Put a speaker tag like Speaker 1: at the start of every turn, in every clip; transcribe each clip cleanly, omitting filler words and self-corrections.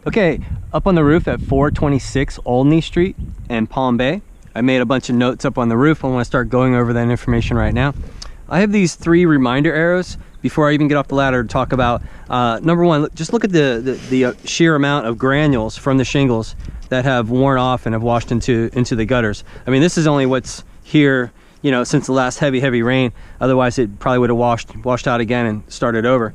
Speaker 1: Okay, up on the roof at 426 Olney Street in Palm Bay. I made a bunch of notes up on the roof. I want to start going over that information right now. I have these 3 reminder arrows before I even get off the ladder to talk about. Number one, just look at the sheer amount of granules from the shingles that have worn off and have washed into the gutters. I mean, this is only what's here, you know, since the last heavy rain. Otherwise, it probably would have washed out again and started over.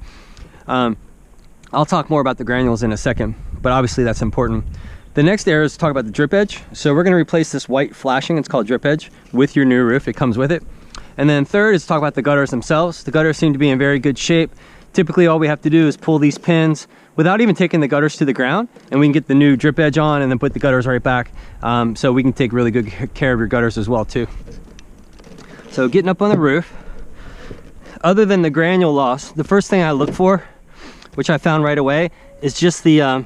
Speaker 1: I'll talk more about the granules in a second, but obviously that's important. The next area is to talk about the drip edge. So we're going to replace this white flashing, it's called drip edge, with your new roof. It comes with it. And then third is to talk about the gutters themselves. The gutters seem to be in very good shape. Typically all we have to do is pull these pins without even taking the gutters to the ground, and we can get the new drip edge on and then put the gutters right back. So we can take really good care of your gutters as well too. So getting up on the roof, other than the granule loss, the first thing I look for, which I found right away, is just the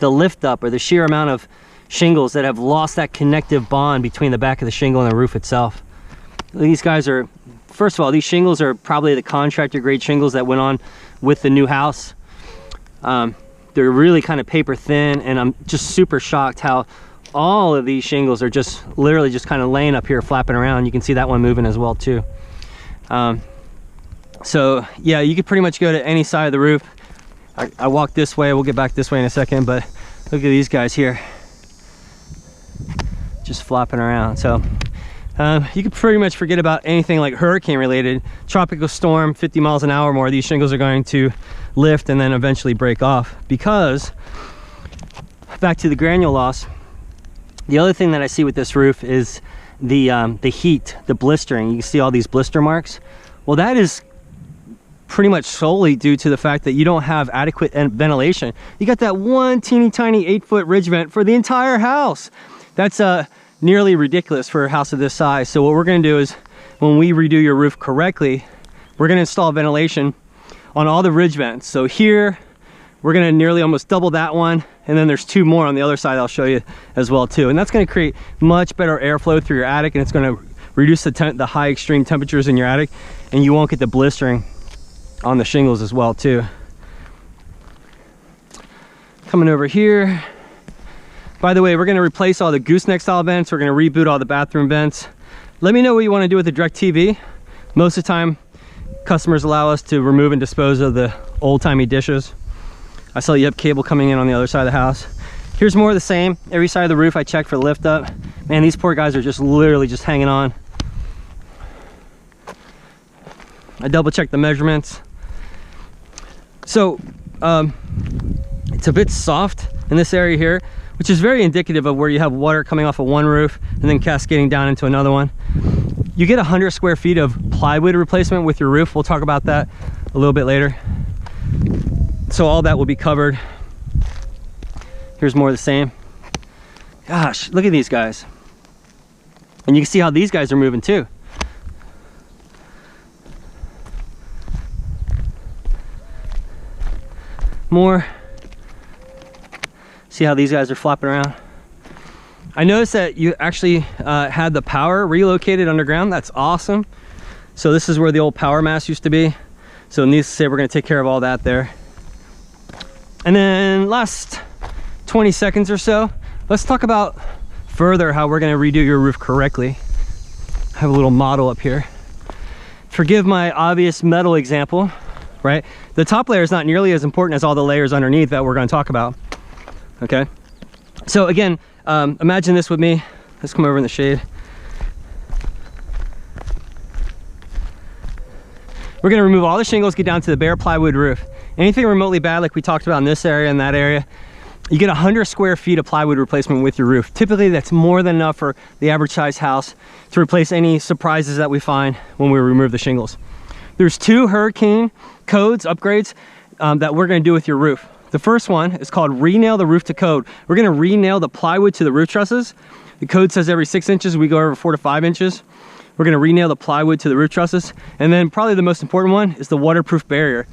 Speaker 1: lift up, or the sheer amount of shingles that have lost that connective bond between the back of the shingle and the roof itself. These guys are, first of all, these shingles are probably the contractor grade shingles that went on with the new house. They're really kind of paper thin, and I'm just super shocked how all of these shingles are just literally just kind of laying up here flapping around. You can see that one moving as well too. So yeah, you could pretty much go to any side of the roof. I walk this way, we'll get back this way in a second, but look at these guys here, just flopping around. So you could pretty much forget about anything like hurricane related. Tropical storm, 50 miles an hour or more, these shingles are going to lift and then eventually break off. Because, back to the granule loss, the other thing that I see with this roof is the heat, the blistering. You can see all these blister marks. Well, that is pretty much solely due to the fact that you don't have adequate ventilation. You got that one teeny tiny 8-foot ridge vent for the entire house. That's nearly ridiculous for a house of this size. So what we're going to do is, when we redo your roof correctly, we're going to install ventilation on all the ridge vents. So here we're going to nearly almost double that one, and then there's 2 more on the other side I'll show you as well too. And that's going to create much better airflow through your attic, and it's going to reduce the high extreme temperatures in your attic, and you won't get the blistering on the shingles as well too. Coming over here, by the way, we're going to replace all the gooseneck style vents. We're going to reboot all the bathroom vents. Let me know what you want to do with the DirecTV. Most of the time customers allow us to remove and dispose of the old-timey dishes. I saw you have cable coming in on the other side of the house. Here's more of the same. Every side of the roof I check for lift up. Man, these poor guys are just literally just hanging on. I double check the measurements. So it's a bit soft in this area here, which is very indicative of where you have water coming off of one roof and then cascading down into another one. You get 100 square feet of plywood replacement with your roof. We'll talk about that a little bit later. So all that will be covered. Here's more of the same. Gosh, look at these guys. And you can see how these guys are moving too. More. See how these guys are flopping around? I noticed that you actually had the power relocated underground. That's awesome. So this is where the old power mast used to be. So needless to say, we're going to take care of all that there. And then last 20 seconds or so, let's talk about further how we're going to redo your roof correctly. I have a little model up here. Forgive my obvious metal example, right? The top layer is not nearly as important as all the layers underneath that we're going to talk about. Okay, so again, imagine this with me. Let's come over in the shade. We're going to remove all the shingles, get down to the bare plywood roof. Anything remotely bad, like we talked about in this area and that area, you get 100 square feet of plywood replacement with your roof. Typically, that's more than enough for the average size house to replace any surprises that we find when we remove the shingles. There's 2 hurricane codes, upgrades, that we're going to do with your roof. The first one is called re-nail the roof to code. We're going to re-nail the plywood to the roof trusses. The code says every 6 inches, we go over 4 to 5 inches. We're going to re-nail the plywood to the roof trusses. And then probably the most important one is the waterproof barrier.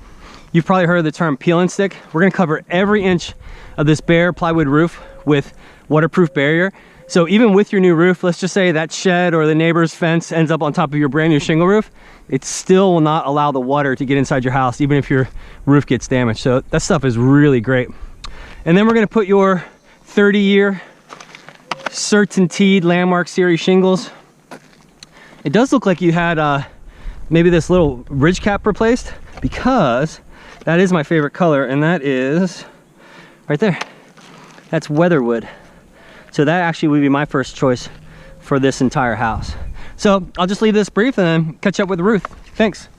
Speaker 1: You've probably heard of the term peel and stick. We're going to cover every inch of this bare plywood roof with waterproof barrier. So even with your new roof, let's just say that shed or the neighbor's fence ends up on top of your brand new shingle roof, it still will not allow the water to get inside your house, even if your roof gets damaged. So that stuff is really great. And then we're gonna put your 30-year Certainteed Landmark Series shingles. It does look like you had maybe this little ridge cap replaced, because that is my favorite color, and that is right there. That's weatherwood. So that actually would be my first choice for this entire house. So I'll just leave this brief and then catch up with the roof. Thanks.